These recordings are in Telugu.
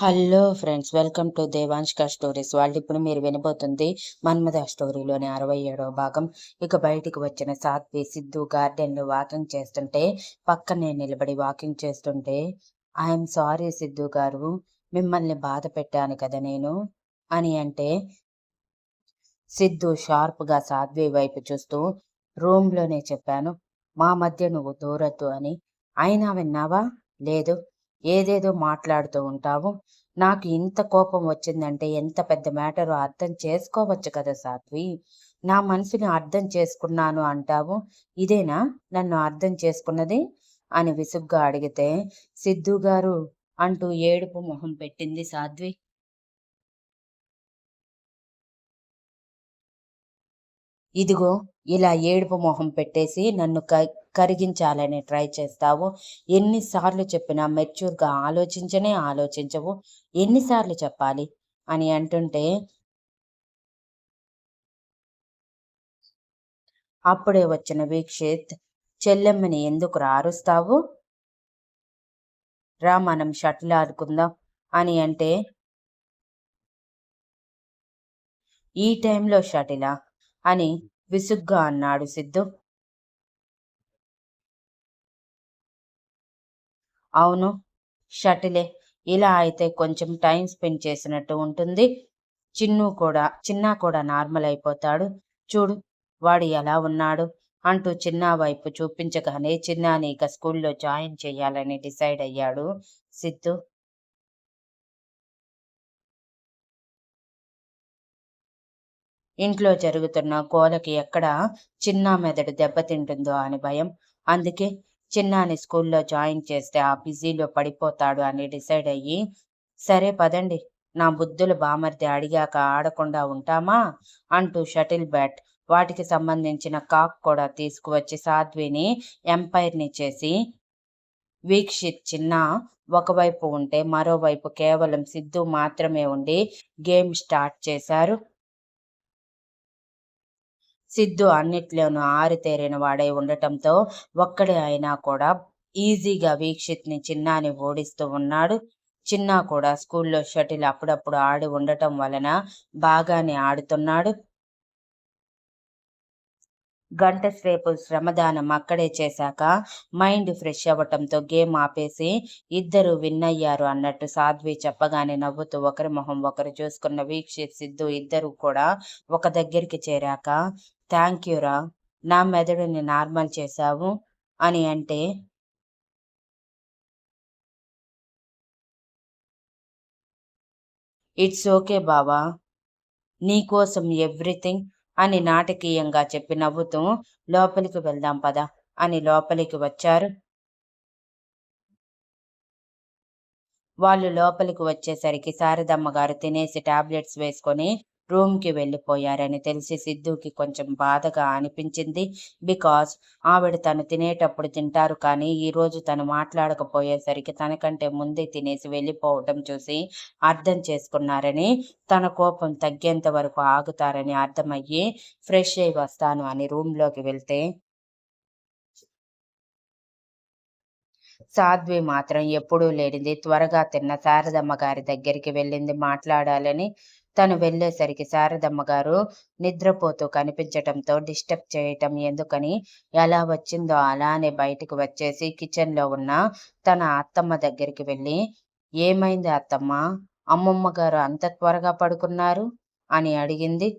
Hello friends, welcome to Devanshka stories. ఇప్పుడు మీరు వినబోతుంది మన్మథ స్టోరీలోని 67వ భాగం. ఇక బయటికి వచ్చిన సాత్వి సిద్ధు గార్డెన్లో వాకింగ్ చేస్తుంటే పక్కనే నిలబడి వాకింగ్ చేస్తుంటే, ఐఎమ్ సారీ సిద్ధు గారు, మిమ్మల్ని బాధ పెట్టాను కదా నేను అని అంటే, సిద్ధు షార్ప్గా సాధ్వి వైపు చూస్తూ, రూమ్లోనే చెప్పాను మా మధ్య నువ్వు దూరద్దు అని. అయినా విన్నావా? లేదు, ఏదేదో మాట్లాడుతూ ఉంటావు. నాకు ఇంత కోపం వచ్చిందంటే ఎంత పెద్ద మ్యాటరో అర్థం చేసుకోవచ్చు కదా సాధ్వి. నా మనసుని అర్థం చేసుకున్నాను అంటావు, ఇదేనా నన్ను అర్థం చేసుకున్నది అని విసుగ్గా అడిగితే, సిద్ధు గారు అంటూ ఏడుపు మొహం పెట్టింది సాధ్వి. ఇదిగో, ఇలా ఏడుపు మొహం పెట్టేసి నన్ను కరిగించాలని ట్రై చేస్తావు. ఎన్నిసార్లు చెప్పినా మెచ్యూర్గా ఆలోచించనే ఆలోచించవు. ఎన్నిసార్లు చెప్పాలి అని అంటుంటే, అప్పుడే వచ్చిన వీక్షిత్, చెల్లెమ్మని ఎందుకు రారుస్తావు, రా మనం షటిల్ ఆడుకుందాం అని అంటే, ఈ టైంలో షటిలా అని విసుగ్గా అన్నాడు సిద్ధు. అవును, షటిలే. ఇలా అయితే కొంచెం టైం స్పెండ్ చేసినట్టు ఉంటుంది. చిన్నా కూడా నార్మల్ అయిపోతాడు. చూడు, వాడు ఎలా ఉన్నాడు అంటూ చిన్నా వైపు చూపించగానే చిన్నాని ఇక స్కూల్లో జాయిన్ చేయాలని డిసైడ్ అయ్యాడు సిద్ధు. ఇంట్లో జరుగుతున్న గోలకి ఎక్కడ చిన్నా మెదడు దెబ్బతింటుందో అని భయం. అందుకే చిన్నాని స్కూల్లో జాయిన్ చేస్తే ఆ బిజీలో పడిపోతాడు అని డిసైడ్ అయ్యి, సరే పదండి, నా బుద్ధులు బామర్ది అడిగాక ఆడకుండా ఉంటామా అంటూ షటిల్ బ్యాట్, వాటికి సంబంధించిన కాక్ కూడా తీసుకువచ్చి సాధ్విని ఎంపైర్ని చేసి, వీక్షిత్ చిన్న ఒకవైపు ఉంటే మరోవైపు కేవలం సిద్ధు మాత్రమే ఉండి గేమ్ స్టార్ట్ చేశారు. సిద్ధు అన్నిట్లోనూ ఆరితేరిన వాడై ఉండటంతో ఒక్కడే అయినా కూడా ఈజీగా వీక్షిత్ని చిన్నాని ఓడిస్తూ ఉన్నాడు. చిన్నా కూడా స్కూల్లో షటిల్ అప్పుడప్పుడు ఆడి ఉండటం వలన బాగానే ఆడుతున్నాడు. గంట సేపు శ్రమదానం అక్కడే చేశాక మైండ్ ఫ్రెష్ అవ్వటంతో గేమ్ ఆపేసి ఇద్దరు విన్ అయ్యారు అన్నట్టు సాధ్వి చెప్పగానే నవ్వుతూ ఒకరి మొహం ఒకరు చూసుకున్న వీక్షిత్ సిద్ధు ఇద్దరు కూడా ఒక దగ్గరికి చేరాక, థ్యాంక్ యూరా, నా మెదడుని నార్మల్ చేశావు అని అంటే, ఇట్స్ ఓకే బావా, నీకోసం ఎవ్రీథింగ్ అని నాటకీయంగా చెప్పి నవ్వుతూ, లోపలికి వెళ్దాం పద అని లోపలికి వచ్చారు. వాళ్ళు లోపలికి వచ్చేసరికి శారదమ్మ గారు తినేసి టాబ్లెట్స్ వేసుకొని రూమ్కి వెళ్ళిపోయారని తెలిసి సిద్ధుకి కొంచెం బాధగా అనిపించింది. బికాస్ ఆవిడ తను తినేటప్పుడు తింటారు, కానీ ఈరోజు తను మాట్లాడకపోయేసరికి తనకంటే ముందే తినేసి వెళ్ళిపోవటం చూసి అర్థం చేసుకున్నారని, తన కోపం తగ్గేంత వరకు ఆగుతారని అర్థమయ్యి ఫ్రెష్ అయి వస్తాను అని రూమ్లోకి వెళ్తే, సాధ్వి మాత్రం ఎప్పుడూ లేనిది త్వరగా తిన్న శారదమ్మ గారి దగ్గరికి వెళ్ళింది మాట్లాడాలని. తను వెళ్ళేసరికి శారదమ్మ గారు నిద్రపోతూ కనిపించటంతో డిస్టర్బ్ చేయటం ఎందుకని ఎలా వచ్చిందో అలానే బయటకు వచ్చేసి కిచెన్లో ఉన్న తన అత్తమ్మ దగ్గరికి వెళ్ళి, ఏమైంది అత్తమ్మ, అమ్మమ్మ గారు అంత త్వరగా పడుకున్నారు అని అడిగింది.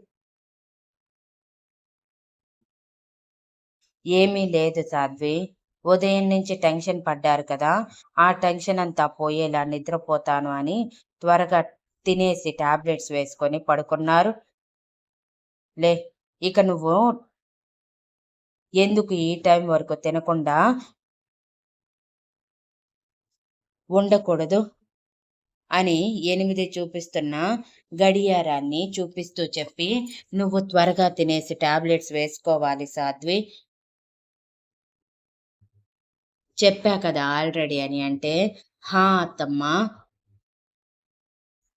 ఏమీ లేదు సాధ్వి, ఉదయం నుంచి టెన్షన్ పడ్డారు కదా, ఆ టెన్షన్ అంతా పోయేలా నిద్రపోతాను అని త్వరగా తినేసి టాబ్లెట్స్ వేసుకొని పడుకున్నారు. లే, ఇక నువ్వు ఎందుకు ఈ టైం వరకు తినకుండా ఉండకూడదు అని 8 చూపిస్తున్న గడియారాన్ని చూపిస్తూ చెప్పి, నువ్వు త్వరగా తినేసి టాబ్లెట్స్ వేసుకోవాలి సాధ్వి, చెప్పా కదా ఆల్రెడీ అని అంటే, హా అత్తమ్మా,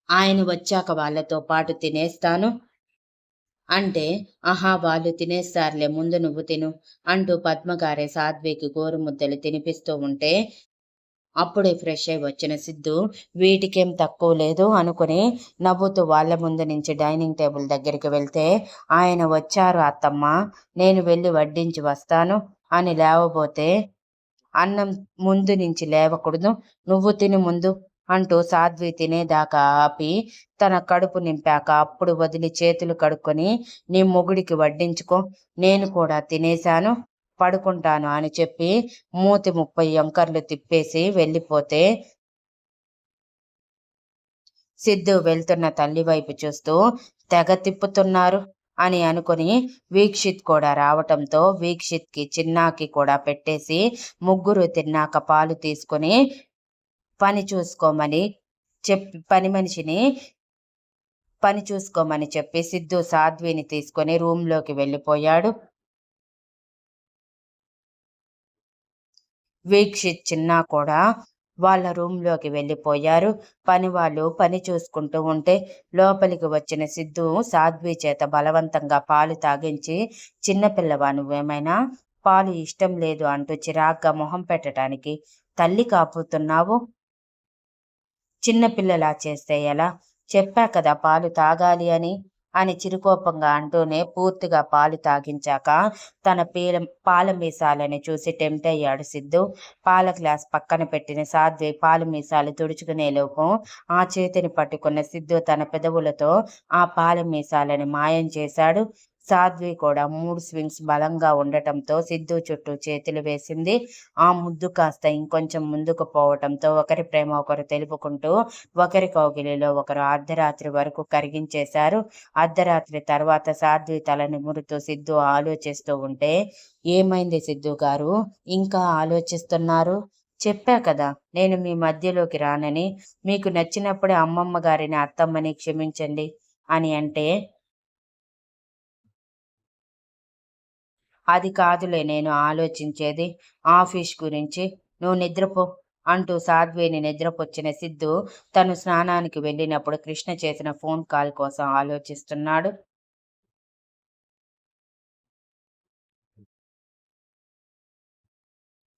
ఆయన వచ్చాక వాళ్ళతో పాటు తినేస్తాను అంటే, ఆహా వాళ్ళు తినేస్తారులే, ముందు నువ్వు తిను అంటూ పద్మగారే సాధ్వికి గోరుముద్దలు తినిపిస్తూ ఉంటే, అప్పుడే ఫ్రెష్ అయి వచ్చిన సిద్ధు వీటికేం తక్కువ లేదు అనుకుని నవ్వుతూ వాళ్ళ ముందు నుంచి డైనింగ్ టేబుల్ దగ్గరికి వెళ్తే, ఆయన వచ్చారు అత్తమ్మ, నేను వెళ్ళి వడ్డించి వస్తాను అని లేవబోతే, అన్నం ముందు నుంచి లేవకూడదు, నువ్వు తిని ముందు అంటూ సాధ్వి తినేదాకా ఆపి, తన కడుపు నింపాక అప్పుడు వదిలి చేతులు కడుక్కొని, నీ మొగుడికి వడ్డించుకో, నేను కూడా తినేశాను, పడుకుంటాను అని చెప్పి మూతి 30 ఎంకర్లు తిప్పేసి వెళ్ళిపోతే, సిద్ధు వెళ్తున్న తల్లి వైపు చూస్తూ తెగ తిప్పుతున్నారు అని అనుకుని వీక్షిత్ కూడా రావటంతో వీక్షిత్కి చిన్నాకి కూడా పెట్టేసి ముగ్గురు తిన్నాక పాలు తీసుకొని పని చూసుకోమని చెప్పి పని చూసుకోమని చెప్పి సిద్ధు సాధ్విని తీసుకొని రూమ్లోకి వెళ్ళిపోయాడు. వీక్షిత్ చిన్నా కూడా వాళ్ళ రూమ్లోకి వెళ్ళిపోయారు. పని వాళ్ళు పని చూసుకుంటూ ఉంటే లోపలికి వచ్చిన సిద్ధు సాధ్వి చేత బలవంతంగా పాలు తాగించి, చిన్నపిల్లవా నువ్వేమైనా, పాలు ఇష్టం లేదు అంటూ చిరాగ్గా మొహం పెట్టడానికి తల్లి కాపుతున్నావు, చిన్నపిల్లలా చేస్తే ఎలా, చెప్పా కదా పాలు తాగాలి అని చిరుకోపంగా అంటూనే పూర్తిగా పాలు తాగించాక తన పాల మీసాలని చూసి టెంప్ట్ అయ్యాడు సిద్ధు. పాల గ్లాస్ పక్కన పెట్టిన సాధ్వి పాల మీసాలు తుడుచుకునే లోపు ఆ చేతిని పట్టుకున్న సిద్ధు తన పెదవులతో ఆ పాల మీసాలని మాయం చేశాడు. సాధ్వి కూడా 3 స్వింగ్స్ బలంగా ఉండటంతో సిద్ధు చుట్టూ చేతులు వేసింది. ఆ ముద్దు కాస్త ఇంకొంచెం ముందుకు పోవటంతో ఒకరి ప్రేమ ఒకరు తెలుపుకుంటూ ఒకరి కౌగిలిలో ఒకరు అర్ధరాత్రి వరకు కరిగించేశారు. అర్ధరాత్రి తర్వాత సాధ్వి తల నిమురుతూ సిద్ధు ఆలోచిస్తూ ఉంటే, ఏమైంది సిద్ధు గారు, ఇంకా ఆలోచిస్తున్నారు, చెప్పా కదా నేను మీ మధ్యలోకి రానని, మీకు నచ్చినప్పుడే అమ్మమ్మ గారిని అత్తమ్మని క్షమించండి అని అంటే, అది కాదులే నేను ఆలోచించేది, ఆఫీస్ గురించి, నువ్వు నిద్రపో అంటూ సాధ్విని నిద్రపుచ్చిన సిద్ధు తను స్నానానికి వెళ్ళినప్పుడు కృష్ణ చేసిన ఫోన్ కాల్ కోసం ఆలోచిస్తున్నాడు.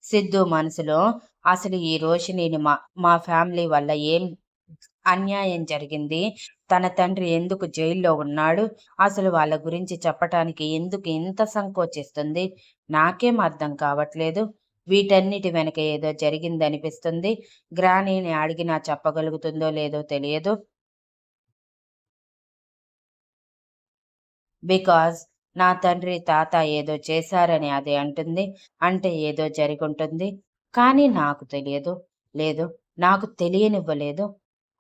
సిద్ధు మనసులో అసలు ఈ రోషిణిని మా ఫ్యామిలీ వల్ల ఏం అన్యాయం జరిగింది, తన తండ్రి ఎందుకు జైల్లో ఉన్నాడు, అసలు వాళ్ళ గురించి చెప్పటానికి ఎందుకు ఇంత సంకోచిస్తుంది, నాకేం అర్థం కావట్లేదు, వీటన్నిటి వెనక ఏదో జరిగిందనిపిస్తుంది, గ్రానీని అడిగినా చెప్పగలుగుతుందో లేదో తెలియదు, బికాజ్ నా తండ్రి తాత ఏదో చేశారని అది అంటుంది, అంటే ఏదో జరిగుంటుంది, కానీ నాకు తెలియదు, లేదు, నాకు తెలియనివ్వలేదు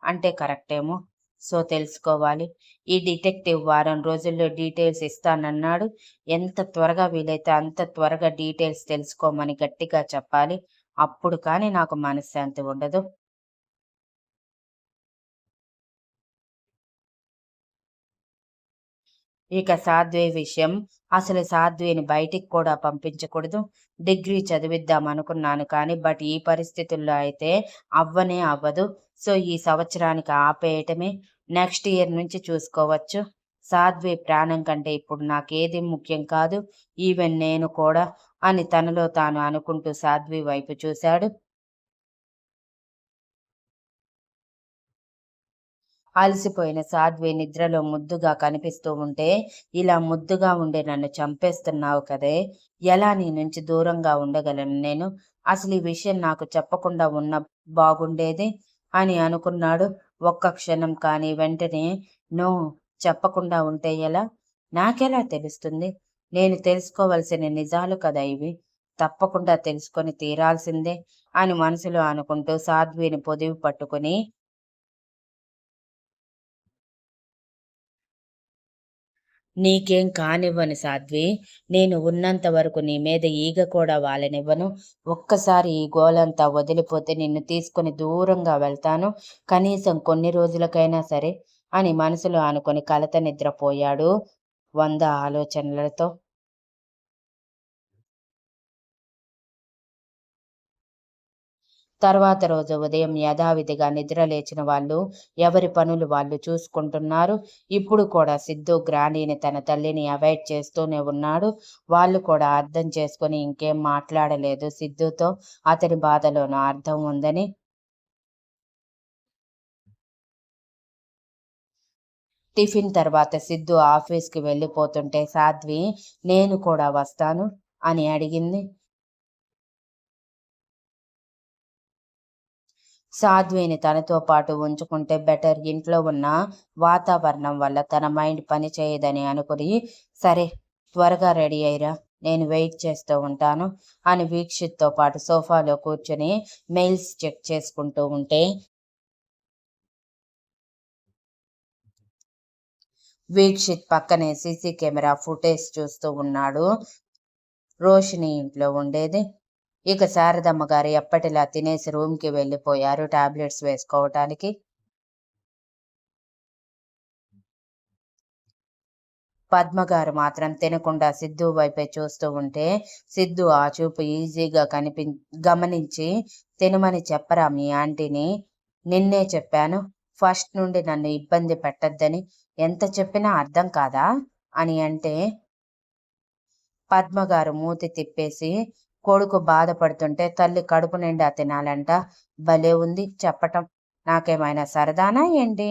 అంటే కరెక్టేమో, సో తెలుసుకోవాలి, ఈ డిటెక్టివ్ వారం రోజుల్లో డీటెయిల్స్ ఇస్తానన్నాడు, ఎంత త్వరగా వీలైతే అంత త్వరగా డీటెయిల్స్ తెలుసుకోమని గట్టిగా చెప్పాలి, అప్పుడు కానీ నాకు మనశ్శాంతి ఉండదు. ఇక సాధ్వి విషయం, అసలు సాధ్విని బయటికి కూడా పంపించకూడదు. డిగ్రీ చదివిద్దాం అనుకున్నాను కానీ ఈ పరిస్థితుల్లో అయితే అవ్వనే అవ్వదు. సో ఈ సంవత్సరానికి ఆపేయటమే. నెక్స్ట్ ఇయర్ నుంచి చూసుకోవచ్చు. సాధ్వి ప్రాణం కంటే ఇప్పుడు నాకేది ముఖ్యం కాదు. ఈవెన్ నేను కూడా అని తనలో తాను అనుకుంటూ సాధ్వి వైపు చూశాడు. అలసిపోయిన సాధ్వి నిద్రలో ముద్దుగా కనిపిస్తూ ఉంటే, ఇలా ముద్దుగా ఉండే నన్ను చంపేస్తున్నావు కదే, ఎలా నీ నుంచి దూరంగా ఉండగలను నేను, అసలు ఈ విషయం నాకు చెప్పకుండా ఉన్న బాగుండేది అని అనుకున్నాడు. ఒక్క క్షణం కానీ వెంటనే, నో, చెప్పకుండా ఉంటే ఎలా, నాకెలా తెలుస్తుంది, నేను తెలుసుకోవలసిన నిజాలు కదా ఇవి, తప్పకుండా తెలుసుకొని తీరాల్సిందే అని మనసులో అనుకుంటూ సాధ్విని పొదివి పట్టుకుని, నీకేం కానివ్వను సాధ్వి, నేను ఉన్నంత వరకు నీ మీద ఈగ కూడా వాలనివ్వను, ఒక్కసారి ఈ గోలంతా వదిలిపోతే నిన్ను తీసుకుని దూరంగా వెళ్తాను, కనీసం కొన్ని రోజులకైనా సరే అని మనసులో అనుకుని కలత నిద్రపోయాడు 100 ఆలోచనలతో. తర్వాత రోజు ఉదయం యథావిధిగా నిద్ర లేచిన వాళ్ళు ఎవరి పనులు వాళ్ళు చూసుకుంటున్నారు. ఇప్పుడు కూడా సిద్ధు గ్రానీని తన తల్లిని అవాయిడ్ చేస్తూనే ఉన్నాడు. వాళ్ళు కూడా అర్థం చేసుకొని ఇంకేం మాట్లాడలేదు సిద్ధుతో. అతని బాధలోనూ అర్థం ఉందని. టిఫిన్ తర్వాత సిద్ధు ఆఫీస్‌కి వెళ్ళిపోతుంటే సాధ్వి నేను కూడా వస్తాను అని అడిగింది. సాధ్విని తనతో పాటు ఉంచుకుంటే బెటర్. ఇంట్లో ఉన్న వాతావరణం వల్ల తన మైండ్ పని చేయదని అనుకుని, సరే త్వరగా రెడీ అయ్యిరా, నేను వెయిట్ చేస్తూ ఉంటాను అని వీక్షిత్‌తో పాటు సోఫాలో కూర్చొని మెయిల్స్ చెక్ చేసుకుంటూ ఉంటే, వీక్షిత్ పక్కనే సీసీ కెమెరా ఫుటేజ్ చూస్తూ ఉన్నాడు. రోషిని ఇంట్లో ఉండేది. ఇక శారదమ్మ గారు ఎప్పటిలా తినేసి రూమ్‌కి వెళ్ళిపోయారు టాబ్లెట్స్ వేసుకోవటానికి. పద్మగారు మాత్రం తినకుండా సిద్ధు వైపే చూస్తూ ఉంటే, సిద్ధు ఆ చూపు ఈజీగా గమనించి, తినమని చెప్పరా మీ ఆంటీని? నిన్నే చెప్పాను. ఫస్ట్ నుండి నన్ను ఇబ్బంది పెట్టొద్దని. ఎంత చెప్పినా అర్థం కాదా? అని అంటే, పద్మగారు మూతి తిప్పేసి, కొడుకు బాధపడుతుంటే తల్లి కడుపు నిండా తినాలంట. భలే ఉంది చెప్పటం. నాకేమైనా సరదానా ఏంటి?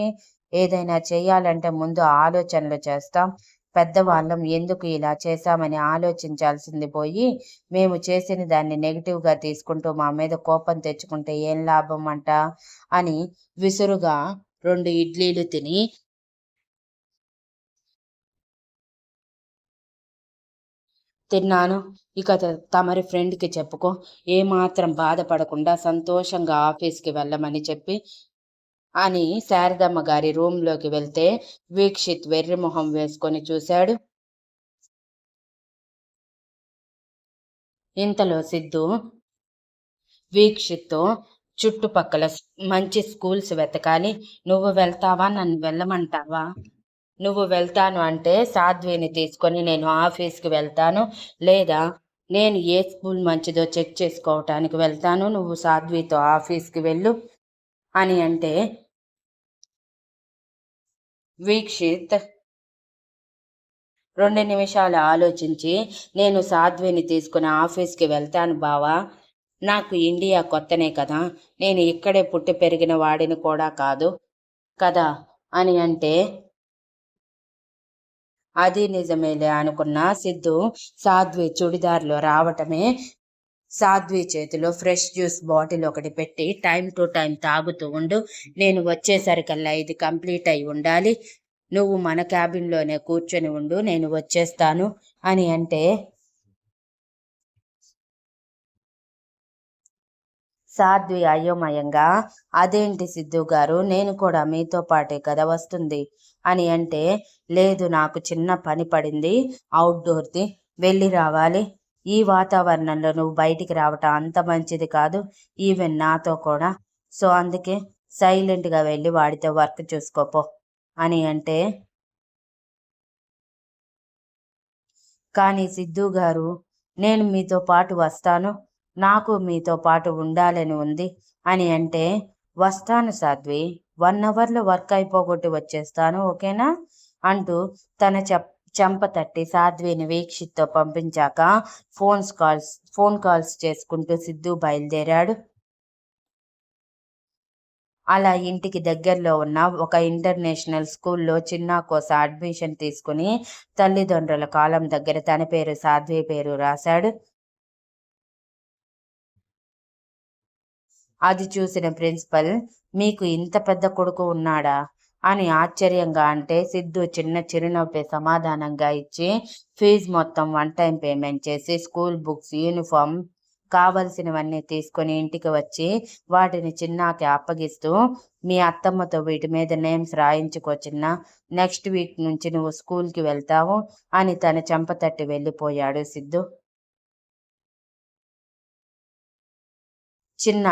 ఏదైనా చెయ్యాలంటే ముందు ఆలోచనలు చేస్తాం. పెద్దవాళ్ళం ఎందుకు ఇలా చేశామని ఆలోచించాల్సింది పోయి, మేము చేసిన దాన్ని నెగెటివ్‌గా తీసుకుంటూ మా మీద కోపం తెచ్చుకుంటే ఏం లాభం అంట? అని విసురుగా 2 ఇడ్లీలు తిని, తిన్నాను. ఇక తమరి ఫ్రెండ్‌కి చెప్పుకో. ఏమాత్రం బాధపడకుండా సంతోషంగా ఆఫీస్‌కి వెళ్ళమని చెప్పి అని శారదమ్మ గారి రూమ్‌లోకి వెళ్తే, వీక్షిత్ వెర్రి మొహం వేసుకొని చూశాడు. ఇంతలో సిద్ధు వీక్షిత్‌తో చుట్టుపక్కల మంచి స్కూల్స్ వెతకాలి. నువ్వు వెళ్తావా? నన్ను వెళ్ళమంటావా? నువ్వు వెళ్తాను అంటే సాధ్విని తీసుకొని నేను ఆఫీస్‌కి వెళ్తాను. లేదా నేను ఏ స్కూల్ మంచిదో చెక్ చేసుకోవటానికి వెళ్తాను. నువ్వు సాధ్వితో ఆఫీస్‌కి వెళ్ళు అని అంటే, వీక్షిత్ 2 నిమిషాలు ఆలోచించి, నేను సాధ్విని తీసుకొని ఆఫీస్‌కి వెళ్తాను బావ. నాకు ఇండియా కొత్తనే కదా! నేను ఇక్కడే పుట్టి పెరిగిన వాడిని కూడా కాదు కదా! అని అంటే, అది నిజమేలే అనుకున్న సిద్ధు సాధ్వి చుడిదార్‌లో రావటమే, సాధ్వి చేతిలో ఫ్రెష్ జ్యూస్ బాటిల్ ఒకటి పెట్టి టైమ్ టు టైమ్ తాగుతూ ఉండు. నేను వచ్చేసరికల్లా ఇది కంప్లీట్ అయి ఉండాలి. నువ్వు మన క్యాబిన్‌లోనే కూర్చొని ఉండు. నేను వచ్చేస్తాను అని అంటే, సాధ్వి అయోమయంగా, అదేంటి సిద్ధు గారు, నేను కూడా మీతో పాటే కదా వస్తుంది అని అంటే, లేదు నాకు చిన్న పని పడింది అవుట్‌డోర్‌ది, వెళ్ళి రావాలి. ఈ వాతావరణంలో నువ్వు బయటికి రావటం అంత మంచిది కాదు. ఈవెన్ నాతో కూడా. సో, అందుకే సైలెంట్‌గా వెళ్ళి వాడితో వర్క్ చూసుకో పో అని అంటే, కానీ సిద్ధు గారు, నేను మీతో పాటు వస్తాను. నాకు మీతో పాటు ఉండాలని ఉంది అని అంటే, వస్తాను సాధ్వి. 1 అవర్‌లో వర్క్ అయిపోగొట్టి వచ్చేస్తాను. ఓకేనా? అంటూ తన చెంప తట్టి సాధ్విని వీక్షిత్‌తో పంపించాక ఫోన్ కాల్స్ చేసుకుంటూ సిద్ధు బయలుదేరాడు. అలా ఇంటికి దగ్గరలో ఉన్న ఒక ఇంటర్నేషనల్ స్కూల్‌లో చిన్నా కోసం అడ్మిషన్ తీసుకుని, తల్లిదండ్రుల కాలం దగ్గర తన పేరు, సాధ్వి పేరు రాశాడు. అది చూసిన ప్రిన్సిపల్, మీకు ఇంత పెద్ద కొడుకు ఉన్నాడా? అని ఆశ్చర్యంగా అంటే, సిద్ధు చిన్న చిరునవ్వే సమాధానంగా ఇచ్చి, ఫీజు మొత్తం వన్ టైమ్ పేమెంట్ చేసి, స్కూల్ బుక్స్, యూనిఫార్మ్ కావలసినవన్నీ తీసుకొని ఇంటికి వచ్చి, వాటిని చిన్నాకి అప్పగిస్తూ, మీ అత్తమ్మతో వీటి మీద నేమ్స్ రాయించుకో చిన్నా. నెక్స్ట్ వీక్ నుంచి నువ్వు స్కూల్‌కి వెళ్తావు అని తన చెంప తట్టి వెళ్ళిపోయాడు సిద్ధు. చిన్న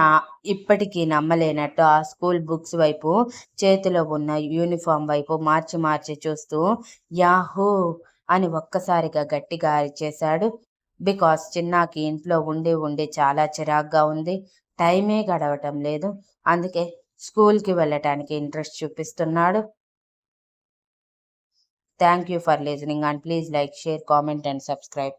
ఇప్పటికీ నమ్మలేనట్టు ఆ స్కూల్ బుక్స్ వైపు, చేతిలో ఉన్న యూనిఫామ్ వైపు మార్చి మార్చి చూస్తూ, యాహూ! అని ఒక్కసారిగా గట్టిగా అరిచేశాడు. బికాజ్ చిన్నాకి ఇంట్లో ఉండి ఉండి చాలా చిరాగ్గా ఉంది. టైమే గడవటం లేదు. అందుకే స్కూల్‌కి వెళ్ళటానికి ఇంట్రెస్ట్ చూపిస్తున్నాడు. Thank you for listening and please like, share, comment and subscribe.